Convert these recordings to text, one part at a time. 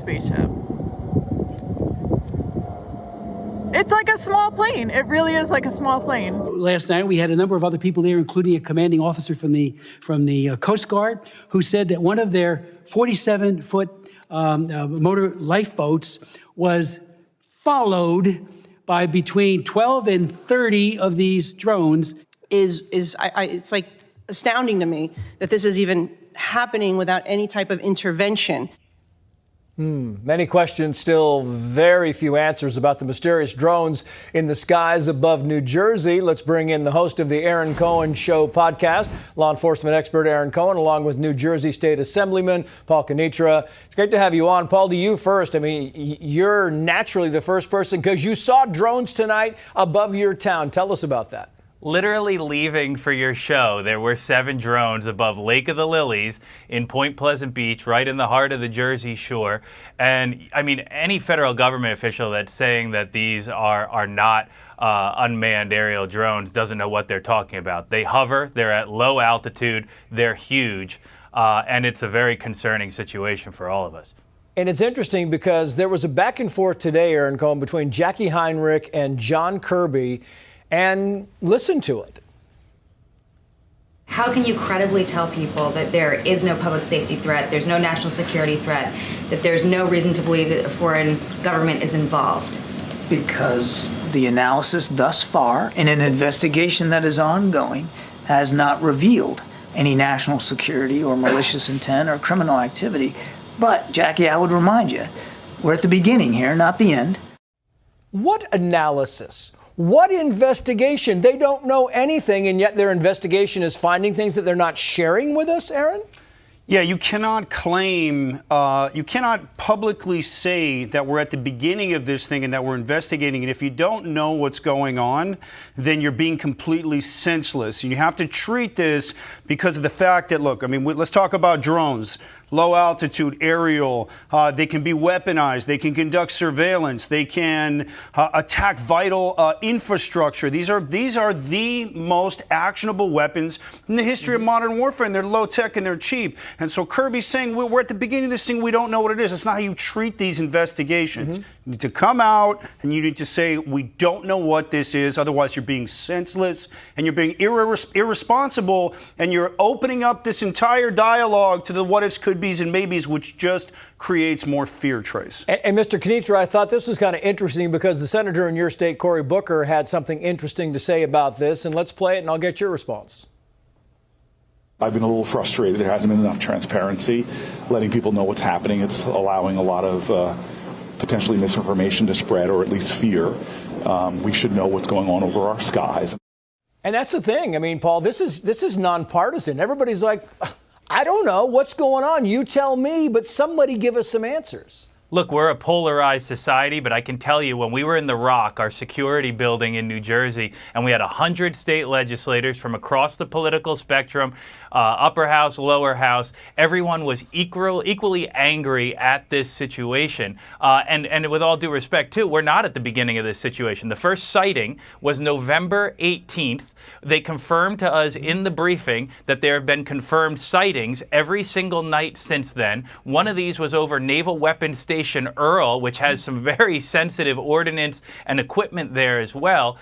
spaceship. It's like a small plane. It really is like a small plane. Last night, we had a number of other people there, including a commanding officer from the Coast Guard, who said that one of their 47-foot motor lifeboats was followed by between 12 and 30 of these drones. It's like astounding to me that this is even happening without any type of intervention. Many questions, still very few answers about the mysterious drones in the skies above New Jersey. Let's bring in the host of the Aaron Cohen Show podcast, law enforcement expert Aaron Cohen, along with New Jersey State Assemblyman Paul Canitra. It's great to have you on. Paul, to you first. I mean, you're naturally the first person because you saw drones tonight above your town. Tell us about that. Literally leaving for your show, there were 7 drones above Lake of the Lilies in Point Pleasant Beach, right in the heart of the Jersey Shore. And I mean, any federal government official that's saying that these are not unmanned aerial drones doesn't know what they're talking about. They hover, they're at low altitude, they're huge, and it's a very concerning situation for all of us. And it's interesting because there was a back and forth today, Aaron Cohen, between Jackie Heinrich and John Kirby. And listen to it. How can you credibly tell people that there is no public safety threat, there's no national security threat, that there's no reason to believe that a foreign government is involved? Because the analysis thus far in an investigation that is ongoing has not revealed any national security or malicious intent or criminal activity. But, Jackie, I would remind you, we're at the beginning here, not the end. What analysis? What investigation? They don't know anything, and yet their investigation is finding things that they're not sharing with us, Aaron? Yeah, you cannot claim, you cannot publicly say that we're at the beginning of this thing and that we're investigating it. If you don't know what's going on, then you're being completely senseless. And you have to treat this because of the fact that, look, I mean, let's talk about drones. Low altitude, aerial, they can be weaponized, they can conduct surveillance, they can attack vital infrastructure. These are the most actionable weapons in the history of modern warfare, and they're low tech and they're cheap. And so Kirby's saying we're at the beginning of this thing, we don't know what it is. It's not how you treat these investigations. You need to come out and you need to say we don't know what this is, otherwise you're being senseless and you're being irresponsible, and you're opening up this entire dialogue to the what ifs, could be's, and maybes, which just creates more fear, Trace. And Mr. Canitra, I thought this was kind of interesting because the senator in your state, Cory Booker, had something interesting to say about this, and let's play it and I'll get your response. I've been a little frustrated. There hasn't been enough transparency, letting people know what's happening. It's allowing a lot of potentially misinformation to spread, or at least fear. We should know what's going on over our skies. And that's the thing. I mean, Paul, this is nonpartisan. Everybody's like, I don't know what's going on. You tell me, but somebody give us some answers. Look, we're a polarized society, but I can tell you when we were in the Rock, our security building in New Jersey, and we had 100 state legislators from across the political spectrum, upper house, lower house, everyone was equally angry at this situation. And with all due respect, too, we're not at the beginning of this situation. The first sighting was November 18th. They confirmed to us in the briefing that there have been confirmed sightings every single night since then. One of these was over Naval Weapons Station Earl, which has some very sensitive ordnance and equipment there as well.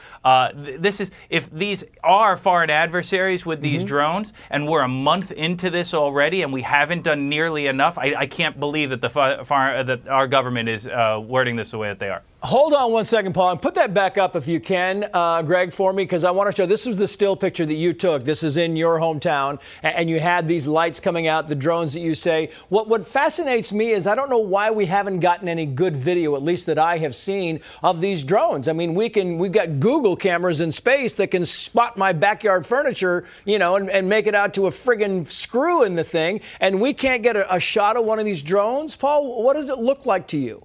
This is, if these are foreign adversaries with these drones, and we're a month into this already, and we haven't done nearly enough, I can't believe that that our government is wording this the way that they are. Hold on one second, Paul, and put that back up if you can, Greg, for me, because I want to show, this was the still picture that you took. This is in your hometown, and you had these lights coming out, the drones that you say. What fascinates me is I don't know why we haven't gotten any good video, at least that I have seen, of these drones. I mean, we've got Google cameras in space that can spot my backyard furniture, you know, and make it out to a friggin' screw in the thing, and we can't get a shot of one of these drones. Paul, what does it look like to you?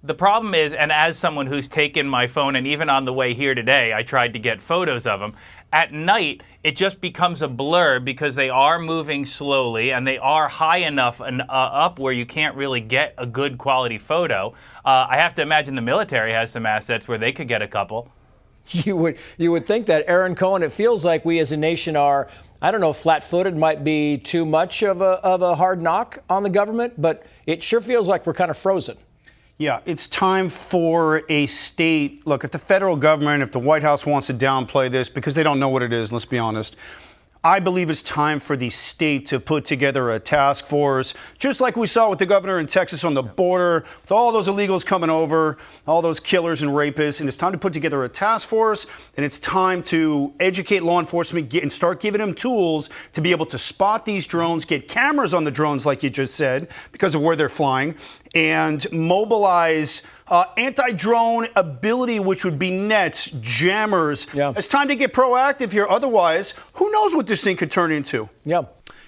The problem is, and as someone who's taken my phone, and even on the way here today, I tried to get photos of them, at night, it just becomes a blur because they are moving slowly and they are high enough and up where you can't really get a good quality photo. I have to imagine the military has some assets where they could get a couple. You would think that, Aaron Cohen. It feels like we as a nation are I don't know, flat-footed might be too much of a hard knock on the government, but it sure feels like we're kind of frozen. Yeah, it's time for a state. Look, if the federal government, if the White House wants to downplay this because they don't know what it is, let's be honest, I believe it's time for the state to put together a task force, just like we saw with the governor in Texas on the border, with all those illegals coming over, all those killers and rapists. And it's time to put together a task force, and it's time to educate law enforcement and start giving them tools to be able to spot these drones, get cameras on the drones, like you just said, because of where they're flying, and mobilize anti-drone ability, which would be nets, jammers. Yeah. It's time to get proactive here. Otherwise, who knows what this thing could turn into? Yeah.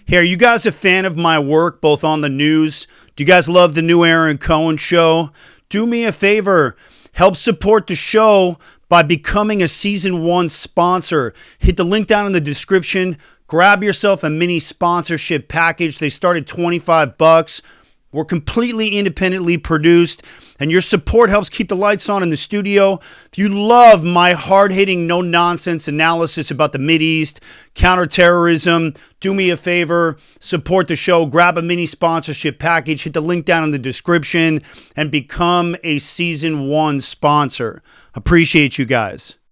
Hey, are you guys a fan of my work, both on the news? Do you guys love the new Aaron Cohen show? Do me a favor. Help support the show by becoming a Season 1 sponsor. Hit the link down in the description. Grab yourself a mini sponsorship package. They start at $25. We're completely independently produced, and your support helps keep the lights on in the studio. If you love my hard-hitting, no-nonsense analysis about the Mideast, counterterrorism, do me a favor, support the show, grab a mini sponsorship package, hit the link down in the description, and become a Season 1 sponsor. Appreciate you guys.